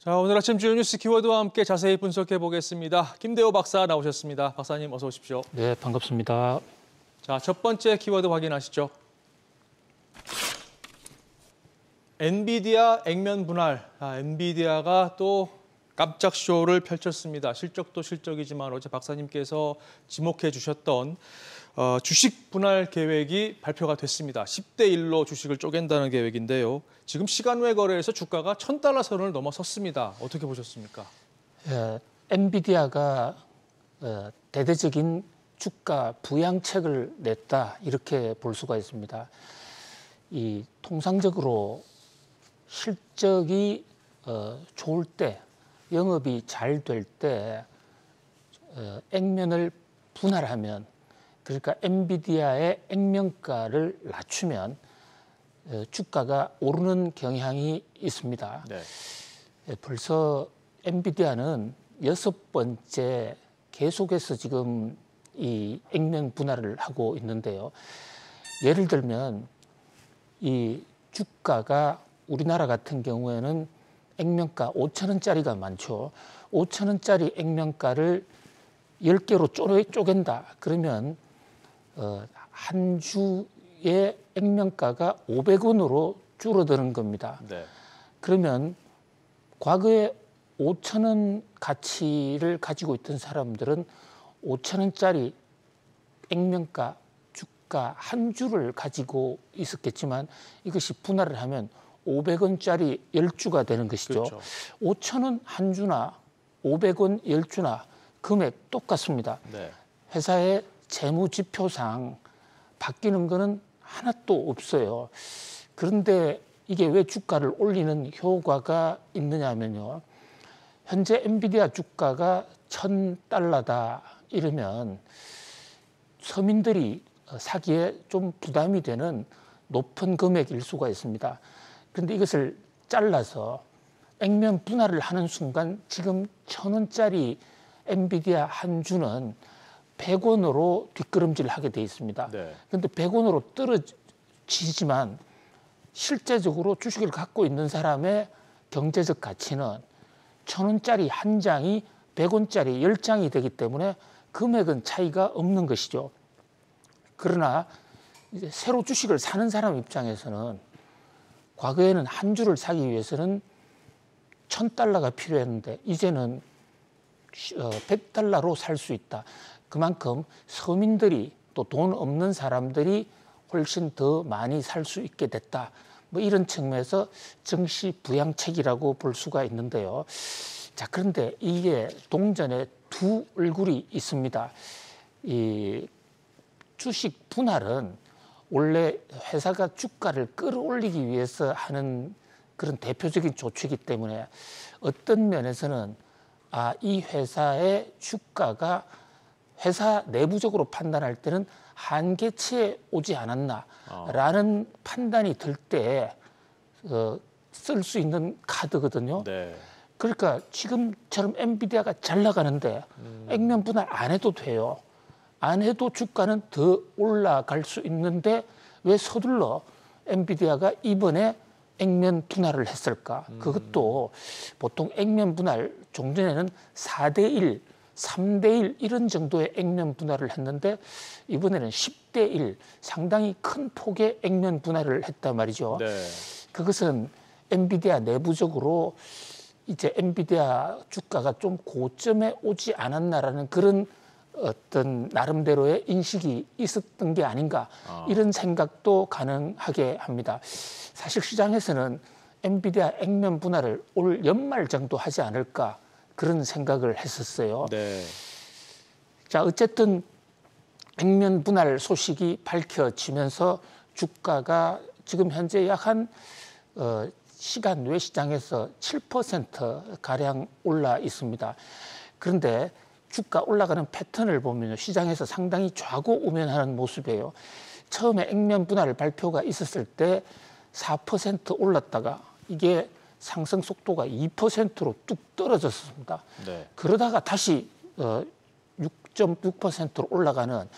자, 오늘 아침 주요 뉴스 키워드와 함께 자세히 분석해 보겠습니다. 김대호 박사 나오셨습니다. 박사님 어서 오십시오. 네, 반갑습니다. 자, 첫 번째 키워드 확인하시죠. 엔비디아 액면 분할. 엔비디아가 또 깜짝 쇼를 펼쳤습니다. 실적도 실적이지만 어제 박사님께서 지목해 주셨던 주식 분할 계획이 발표가 됐습니다. 10대 1로 주식을 쪼갠다는 계획인데요. 지금 시간 외 거래에서 주가가 $1,000 선을 넘어섰습니다. 어떻게 보셨습니까? 엔비디아가 대대적인 주가 부양책을 냈다 이렇게 볼 수가 있습니다. 이 통상적으로 실적이 좋을 때, 영업이 잘 될 때 액면을 분할하면, 그러니까 엔비디아의 액면가를 낮추면 주가가 오르는 경향이 있습니다. 네. 벌써 엔비디아는 6번째 계속해서 지금 이 액면 분할을 하고 있는데요. 예를 들면 이 주가가 우리나라 같은 경우에는 액면가 5,000원짜리가 많죠. 5,000원짜리 액면가를 10개로 쪼갠다. 그러면 한 주의 액면가가 500원으로 줄어드는 겁니다. 네. 그러면 과거에 5,000원 가치를 가지고 있던 사람들은 5,000원짜리 액면가 주가 한 주를 가지고 있었겠지만 이것이 분할을 하면 500원짜리 10주가 되는 것이죠. 그렇죠. 5,000원 한 주나 500원 10주나 금액 똑같습니다. 네. 회사의 재무지표상 바뀌는 거는 하나도 없어요. 그런데 이게 왜 주가를 올리는 효과가 있느냐 하면요. 현재 엔비디아 주가가 $1,000다 이러면 서민들이 사기에 좀 부담이 되는 높은 금액일 수가 있습니다. 그런데 이것을 잘라서 액면 분할을 하는 순간 지금 1,000원짜리 엔비디아 한 주는 100원으로 뒷걸음질을 하게 돼 있습니다. 네. 그런데 100원으로 떨어지지만 실제적으로 주식을 갖고 있는 사람의 경제적 가치는 1,000원짜리 한 장이 100원짜리 10장이 되기 때문에 금액은 차이가 없는 것이죠. 그러나 이제 새로 주식을 사는 사람 입장에서는 과거에는 한 주를 사기 위해서는 $1,000가 필요했는데 이제는 $100로 살 수 있다. 그만큼 서민들이 또 돈 없는 사람들이 훨씬 더 많이 살 수 있게 됐다. 뭐 이런 측면에서 증시 부양책이라고 볼 수가 있는데요. 자, 그런데 이게 동전에 두 얼굴이 있습니다. 이 주식 분할은 원래 회사가 주가를 끌어올리기 위해서 하는 그런 대표적인 조치이기 때문에 어떤 면에서는 이 회사의 주가가 회사 내부적으로 판단할 때는 한계치에 오지 않았나라는 판단이 들 때 쓸 수 있는 카드거든요. 네. 그러니까 지금처럼 엔비디아가 잘 나가는데 액면 분할 안 해도 돼요. 안 해도 주가는 더 올라갈 수 있는데 왜 서둘러 엔비디아가 이번에 액면 분할을 했을까? 그것도 보통 액면 분할 종전에는 4대1, 3대1 이런 정도의 액면 분할을 했는데 이번에는 10대1 상당히 큰 폭의 액면 분할을 했단 말이죠. 네. 그것은 엔비디아 내부적으로 이제 엔비디아 주가가 좀 고점에 오지 않았나라는 그런 어떤 나름대로의 인식이 있었던 게 아닌가 이런 생각도 가능하게 합니다. 사실 시장에서는 엔비디아 액면 분할을 올 연말 정도 하지 않을까 그런 생각을 했었어요. 네. 자, 어쨌든 액면 분할 소식이 밝혀지면서 주가가 지금 현재 약 한 시간 외 시장에서 7%가량 올라 있습니다. 그런데 주가 올라가는 패턴을 보면 시장에서 상당히 좌고우면하는 모습이에요. 처음에 액면 분할 발표가 있었을 때 4% 올랐다가 이게 상승 속도가 2%로 뚝 떨어졌습니다. 네. 그러다가 다시 6.6%로 올라가는,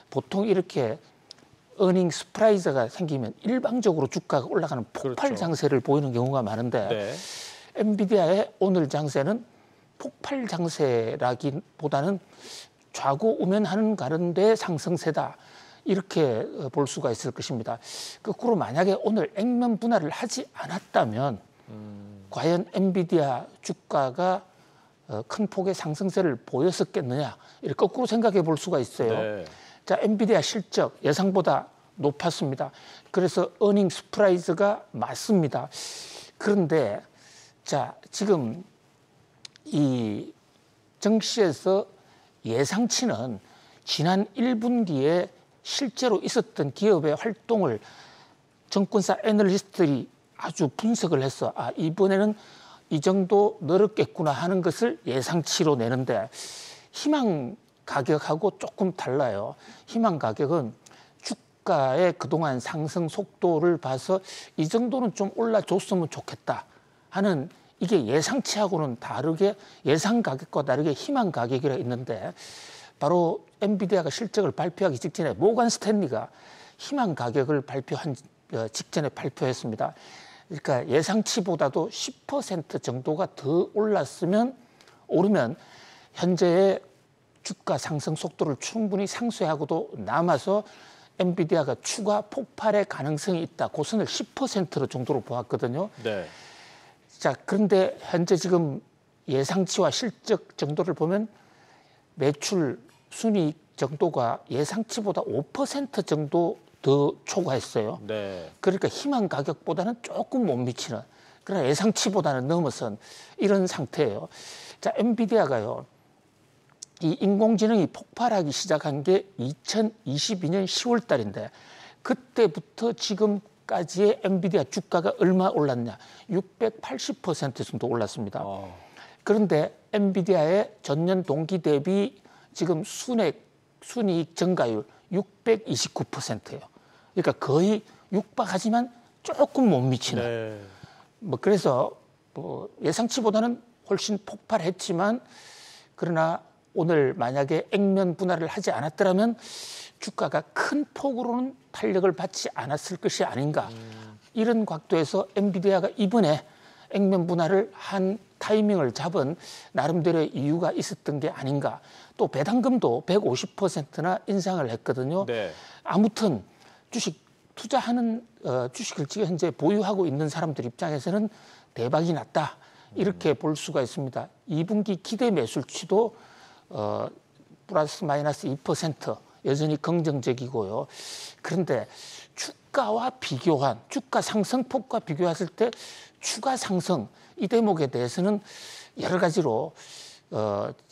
보통 이렇게 어닝 스프라이즈가 생기면 일방적으로 주가가 올라가는 폭발 그렇죠. 장세를 보이는 경우가 많은데 네. 엔비디아의 오늘 장세는 폭발 장세라기보다는 좌고 우면하는 가운데 상승세다. 이렇게 볼 수가 있을 것입니다. 거꾸로 만약에 오늘 액면 분할을 하지 않았다면 과연 엔비디아 주가가 큰 폭의 상승세를 보였었겠느냐, 이렇게 거꾸로 생각해 볼 수가 있어요. 네. 자, 엔비디아 실적 예상보다 높았습니다. 그래서 어닝 서프라이즈가 맞습니다. 그런데 자, 지금 이 정시에서 예상치는 지난 1분기에 실제로 있었던 기업의 활동을 정권사 애널리스트들이 아주 분석을 해서 이번에는 이 정도 늘었겠구나 하는 것을 예상치로 내는데, 희망 가격하고 조금 달라요. 희망 가격은 주가의 그동안 상승 속도를 봐서 이 정도는 좀 올라줬으면 좋겠다 하는, 이게 예상치하고는 다르게, 예상 가격과 다르게 희망 가격이라 있는데, 바로 엔비디아가 실적을 발표하기 직전에 모건 스탠리가 희망 가격을 발표한 직전에 발표했습니다. 그러니까 예상치보다도 10% 정도가 더 오르면 현재의 주가 상승 속도를 충분히 상쇄하고도 남아서 엔비디아가 추가 폭발의 가능성이 있다. 고선을 10% 정도로 보았거든요. 네. 자, 그런데 현재 지금 예상치와 실적 정도를 보면 매출 순이익 정도가 예상치보다 5% 정도 더 초과했어요. 네. 그러니까 희망 가격보다는 조금 못 미치는, 그러나 예상치보다는 넘어선 이런 상태예요. 자, 엔비디아가요, 이 인공지능이 폭발하기 시작한 게 2022년 10월 달인데, 그때부터 지금까지의 엔비디아 주가가 얼마 올랐냐? 680% 정도 올랐습니다. 그런데 엔비디아의 전년 동기 대비 지금 순이익 증가율 629%예요. 그러니까 거의 육박하지만 조금 못 미치는. 네. 그래서 예상치보다는 훨씬 폭발했지만, 그러나 오늘 만약에 액면 분할을 하지 않았더라면 주가가 큰 폭으로는 탄력을 받지 않았을 것이 아닌가. 이런 각도에서 엔비디아가 이번에 액면 분할을 한 타이밍을 잡은 나름대로의 이유가 있었던 게 아닌가. 또 배당금도 150%나 인상을 했거든요. 네. 아무튼 주식 투자하는 주식을 지금 현재 보유하고 있는 사람들 입장에서는 대박이 났다. 이렇게 볼 수가 있습니다. 2분기 기대 매출치도 플러스 마이너스 2% 여전히 긍정적이고요. 그런데 주가와 비교한, 주가 상승폭과 비교했을 때 추가 상승, 이 대목에 대해서는 여러 가지로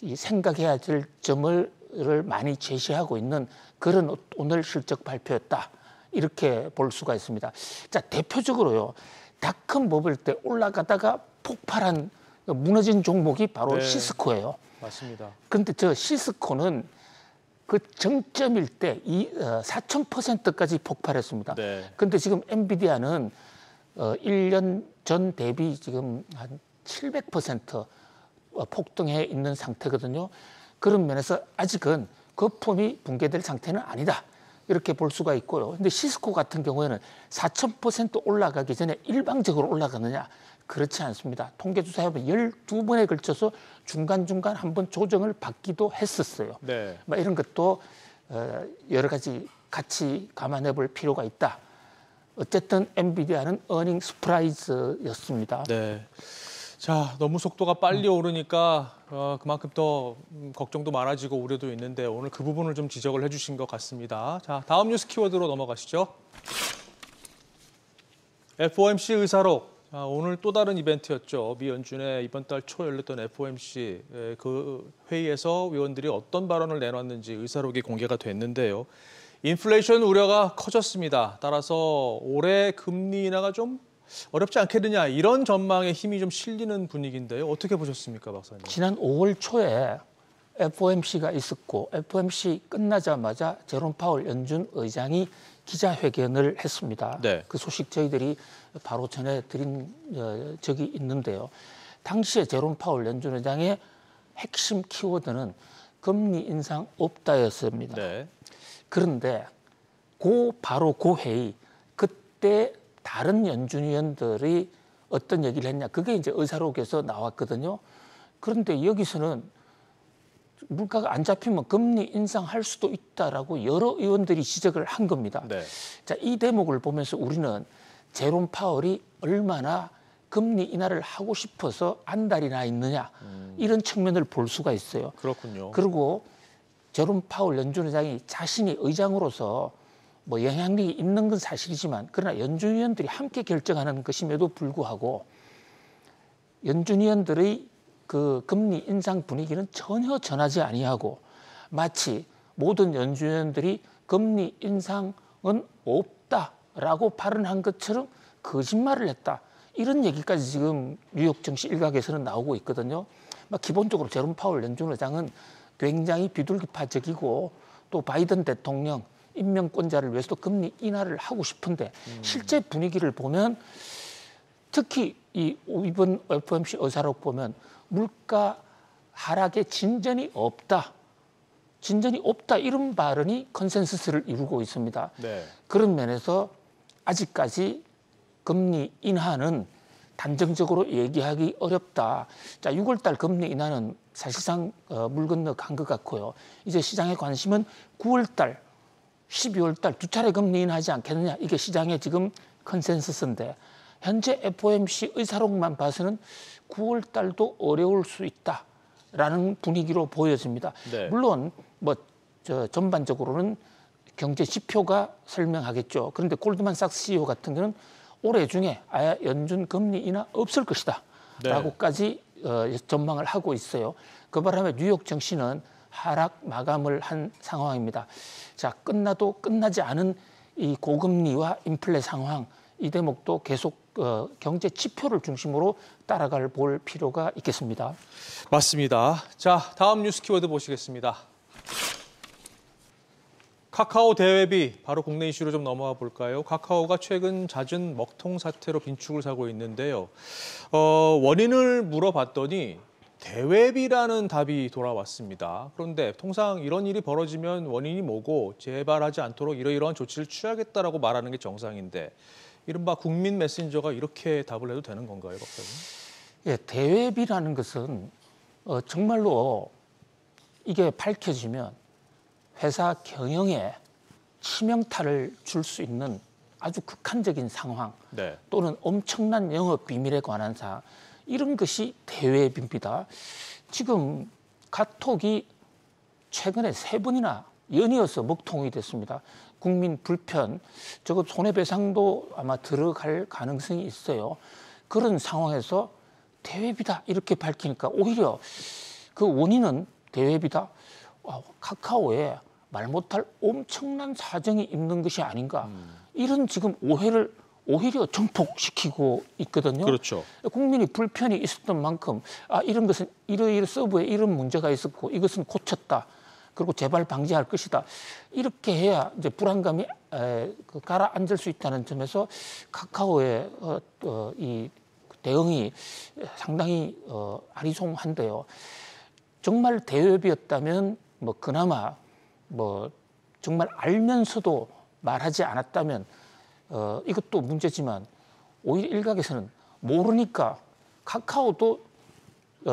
이 생각해야 될 점을 많이 제시하고 있는 그런 오늘 실적 발표였다. 이렇게 볼 수가 있습니다. 자, 대표적으로요, 닷컴 뽑을 때 올라가다가 폭발한 무너진 종목이 바로 네. 시스코예요. 맞습니다. 그런데 저 시스코는 그 정점일 때 4,000%까지 폭발했습니다. 네. 그런데 지금 엔비디아는 1년 전 대비 지금 한 700% 폭등해 있는 상태거든요. 그런 면에서 아직은 거품이 붕괴될 상태는 아니다. 이렇게 볼 수가 있고요. 근데 시스코 같은 경우에는 4,000% 올라가기 전에 일방적으로 올라가느냐? 그렇지 않습니다. 통계조사해보면 12번에 걸쳐서 중간중간 한번 조정을 받기도 했었어요. 네. 이런 것도 여러 가지 같이 감안해 볼 필요가 있다. 어쨌든 엔비디아는 어닝 서프라이즈였습니다. 네. 자, 너무 속도가 빨리 오르니까 그만큼 더 걱정도 많아지고 우려도 있는데 오늘 그 부분을 좀 지적을 해주신 것 같습니다. 자, 다음 뉴스 키워드로 넘어가시죠. FOMC 의사록. 오늘 또 다른 이벤트였죠. 미 연준의 이번 달 초 열렸던 FOMC 그 회의에서 위원들이 어떤 발언을 내놨는지 의사록이 공개가 됐는데요. 인플레이션 우려가 커졌습니다. 따라서 올해 금리 인하가 좀 어렵지 않겠느냐, 이런 전망에 힘이 좀 실리는 분위기인데요. 어떻게 보셨습니까, 박사님? 지난 5월 초에 FOMC가 있었고 FOMC 끝나자마자 제롬 파월 연준 의장이 기자회견을 했습니다. 네. 그 소식 저희들이 바로 전해드린 적이 있는데요. 당시에 제롬 파월 연준 의장의 핵심 키워드는 금리 인상 없다였습니다. 네. 그런데 바로 그 회의, 그때 다른 연준위원들이 어떤 얘기를 했냐. 그게 이제 의사록에서 나왔거든요. 그런데 여기서는 물가가 안 잡히면 금리 인상할 수도 있다라고 여러 의원들이 지적을 한 겁니다. 네. 자, 이 대목을 보면서 우리는 제롬 파월이 얼마나 금리 인하를 하고 싶어서 안달이 나 있느냐 이런 측면을 볼 수가 있어요. 그렇군요. 그리고 제롬 파월 연준 의장이 자신이 의장으로서 뭐 영향력이 있는 건 사실이지만 그러나 연준위원들이 함께 결정하는 것임에도 불구하고 연준위원들의 그 금리 인상 분위기는 전혀 전하지 아니하고 마치 모든 연준위원들이 금리 인상은 없다라고 발언한 것처럼 거짓말을 했다. 이런 얘기까지 지금 뉴욕 증시 일각에서는 나오고 있거든요. 기본적으로 제롬 파월 연준 의장은 굉장히 비둘기파적이고 또 바이든 대통령 임명권자를 위해서도 금리 인하를 하고 싶은데 실제 분위기를 보면 특히 이번 FOMC 의사록 보면 물가 하락에 진전이 없다. 진전이 없다 이런 발언이 컨센서스를 이루고 있습니다. 네. 그런 면에서 아직까지 금리 인하는 단정적으로 얘기하기 어렵다. 자, 6월달 금리 인하는 사실상 물 건너 간 것 같고요. 이제 시장의 관심은 9월달, 12월달 두 차례 금리 인하하지 않겠느냐. 이게 시장의 지금 컨센서스인데 현재 FOMC 의사록만 봐서는 9월달도 어려울 수 있다라는 분위기로 보여집니다. 네. 물론 전반적으로는 경제 지표가 설명하겠죠. 그런데 골드만삭스 CEO 같은 경우는 올해 중에 아예 연준 금리 인하 없을 것이다 라고까지 전망을 하고 있어요. 그 바람에 뉴욕 증시는 하락 마감을 한 상황입니다. 자, 끝나도 끝나지 않은 이 고금리와 인플레 상황, 이 대목도 계속 경제 지표를 중심으로 따라갈 볼 필요가 있겠습니다. 맞습니다. 자, 다음 뉴스 키워드 보시겠습니다. 카카오 대외비, 바로 국내 이슈로 좀 넘어가 볼까요? 카카오가 최근 잦은 먹통 사태로 빈축을 사고 있는데요. 원인을 물어봤더니 대외비라는 답이 돌아왔습니다. 그런데 통상 이런 일이 벌어지면 원인이 뭐고 재발하지 않도록 이러이러한 조치를 취하겠다라고 말하는 게 정상인데 이른바 국민 메신저가 이렇게 답을 해도 되는 건가요, 박사님? 예, 대외비라는 것은 정말로 이게 밝혀지면 회사 경영에 치명타를 줄 수 있는 아주 극한적인 상황 네. 또는 엄청난 영업 비밀에 관한 사항 이런 것이 대외비입니다. 지금 카톡이 최근에 3번이나 연이어서 먹통이 됐습니다. 국민 불편, 저거 손해배상도 아마 들어갈 가능성이 있어요. 그런 상황에서 대외비다 이렇게 밝히니까 오히려 그 원인은 대외비다. 카카오에 말 못할 엄청난 사정이 있는 것이 아닌가. 이런 지금 오해를 오히려 증폭시키고 있거든요. 그렇죠. 국민이 불편이 있었던 만큼 이런 것은 이러이러 서버에 이런 문제가 있었고 이것은 고쳤다. 그리고 재발 방지할 것이다. 이렇게 해야 이제 불안감이 가라앉을 수 있다는 점에서 카카오의 이 대응이 상당히 아리송한데요. 정말 대외비였다면 뭐 그나마 뭐 정말 알면서도 말하지 않았다면 이것도 문제지만 오히려 일각에서는 모르니까 카카오도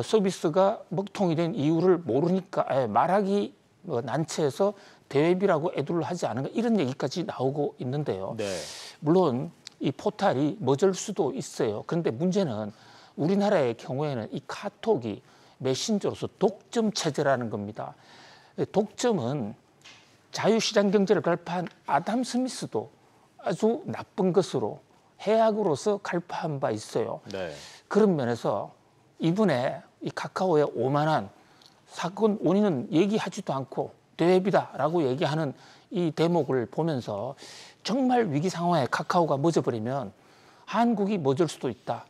서비스가 먹통이 된 이유를 모르니까 말하기 난처해서 대외비라고 애둘러 하지 않은가 이런 얘기까지 나오고 있는데요. 네. 물론 이 포탈이 멎을 수도 있어요. 그런데 문제는 우리나라의 경우에는 이 카톡이 메신저로서 독점 체제라는 겁니다. 독점은 자유시장 경제를 갈파한 아담 스미스도 아주 나쁜 것으로 해악으로서 갈파한 바 있어요. 네. 그런 면에서 이번에 이 카카오의 오만한 사건 원인은 얘기하지도 않고 대외비다라고 얘기하는 이 대목을 보면서 정말 위기 상황에 카카오가 멎어버리면 한국이 멎을 수도 있다.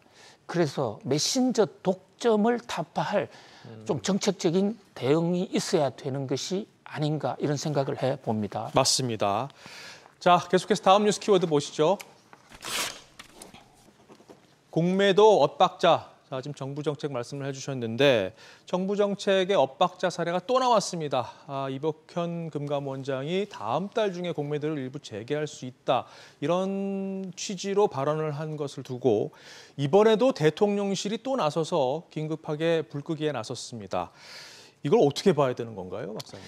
그래서 메신저 독점을 타파할 좀 정책적인 대응이 있어야 되는 것이 아닌가 이런 생각을 해봅니다. 맞습니다. 자, 계속해서 다음 뉴스 키워드 보시죠. 공매도 엇박자. 자, 지금 정부 정책 말씀을 해주셨는데 정부 정책의 엇박자 사례가 또 나왔습니다. 이복현 금감원장이 다음 달 중에 공매도를 일부 재개할 수 있다. 이런 취지로 발언을 한 것을 두고 이번에도 대통령실이 또 나서서 긴급하게 불 끄기에 나섰습니다. 이걸 어떻게 봐야 되는 건가요, 박사님?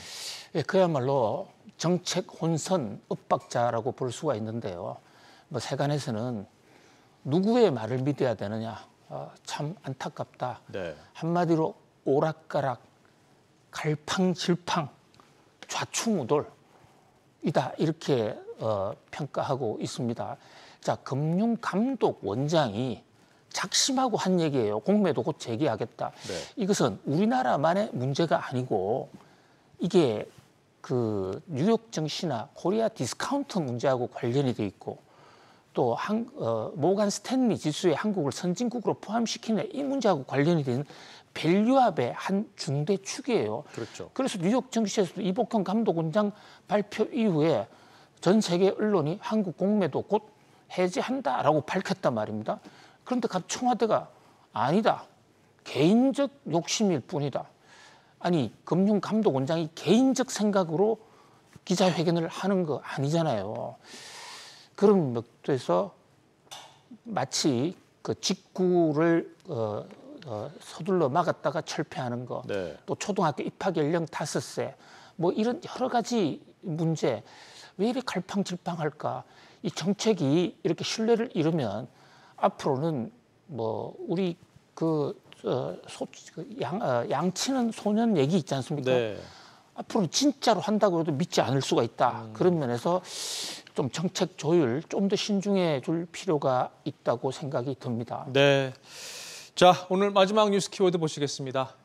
예, 그야말로 정책 혼선 엇박자라고 볼 수가 있는데요. 뭐 세간에서는 누구의 말을 믿어야 되느냐, 참 안타깝다. 네. 한마디로 오락가락, 갈팡질팡, 좌충우돌이다 이렇게 평가하고 있습니다. 자, 금융감독원장이 작심하고 한 얘기예요. 공매도 곧 재개하겠다. 네. 이것은 우리나라만의 문제가 아니고 이게 그 뉴욕 증시나 코리아 디스카운트 문제하고 관련이 돼 있고 또 모간 스탠리 지수에 한국을 선진국으로 포함시키는 이 문제하고 관련이 되는 밸류압의 한 중대 축이에요. 그렇죠. 그래서 뉴욕 증시에서도 이복현 감독원장 발표 이후에 전 세계 언론이 한국 공매도 곧 해제한다라고 밝혔단 말입니다. 그런데 갑자기 청와대가 아니다. 개인적 욕심일 뿐이다. 아니 금융감독원장이 개인적 생각으로 기자회견을 하는 거 아니잖아요. 그런 맥도에서 마치 그 직구를 서둘러 막았다가 철폐하는 거, 네. 또 초등학교 입학 연령 5세, 뭐 이런 여러 가지 문제 왜 이렇게 갈팡질팡할까? 이 정책이 이렇게 신뢰를 잃으면 앞으로는 뭐 우리 양치는 소년 얘기 있지 않습니까? 네. 앞으로는 진짜로 한다고 해도 믿지 않을 수가 있다. 그런 면에서 좀 정책 조율 좀 더 신중해 줄 필요가 있다고 생각이 듭니다. 네. 자, 오늘 마지막 뉴스 키워드 보시겠습니다.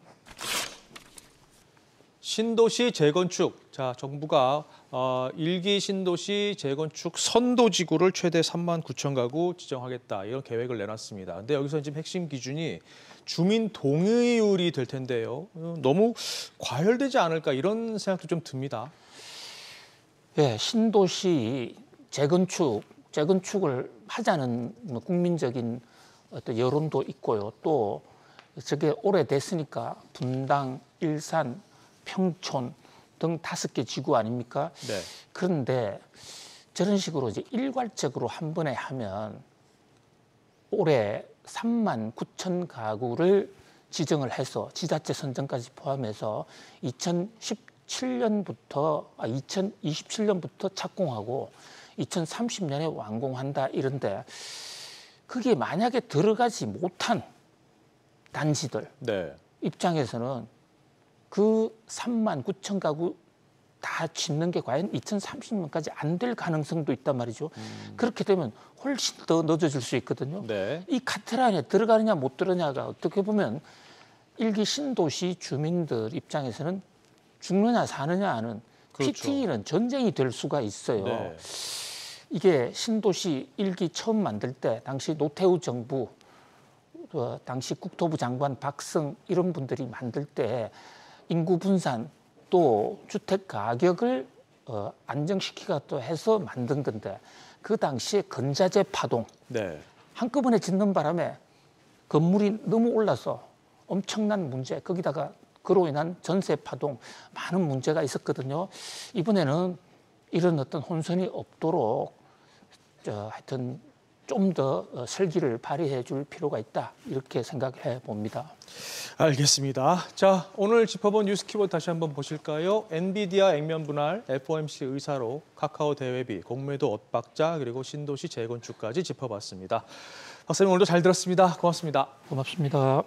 신도시 재건축. 자, 정부가 1기 신도시 재건축 선도지구를 최대 39,000 가구 지정하겠다. 이런 계획을 내놨습니다. 근데 여기서 지금 핵심 기준이 주민 동의율이 될 텐데요. 너무 과열되지 않을까 이런 생각도 좀 듭니다. 예, 신도시 재건축을 하자는 국민적인 어떤 여론도 있고요. 또 저게 오래됐으니까 분당, 일산, 평촌 등 5개 지구 아닙니까? 네. 그런데 저런 식으로 이제 일괄적으로 한 번에 하면 올해 39,000 가구를 지정을 해서 지자체 선정까지 포함해서 2027년부터 착공하고 2030년에 완공한다 이런데 그게 만약에 들어가지 못한 단지들 네. 입장에서는 그 39,000 가구 다 짓는 게 과연 2030년까지 안 될 가능성도 있단 말이죠. 그렇게 되면 훨씬 더 늦어질 수 있거든요. 네. 이 카트라인에 들어가느냐 못 들어가느냐가 어떻게 보면 일기 신도시 주민들 입장에서는 죽느냐 사느냐 하는 그렇죠. PT는 전쟁이 될 수가 있어요. 네. 이게 신도시 1기 처음 만들 때 당시 노태우 정부, 당시 국토부 장관 박성 이런 분들이 만들 때 인구 분산 또 주택 가격을 안정시키가 또 해서 만든 건데 그 당시에 건자재 파동 네. 한꺼번에 짓는 바람에 건물이 너무 올라서 엄청난 문제 거기다가 그로 인한 전세 파동 많은 문제가 있었거든요. 이번에는 이런 어떤 혼선이 없도록 하여튼 좀 더 설기를 발휘해 줄 필요가 있다 이렇게 생각해 봅니다. 알겠습니다. 자, 오늘 짚어본 뉴스 키워드 다시 한번 보실까요? 엔비디아 액면 분할, FOMC 의사로 카카오 대외비, 공매도 엇박자, 그리고 신도시 재건축까지 짚어봤습니다. 박사님 오늘도 잘 들었습니다. 고맙습니다. 고맙습니다.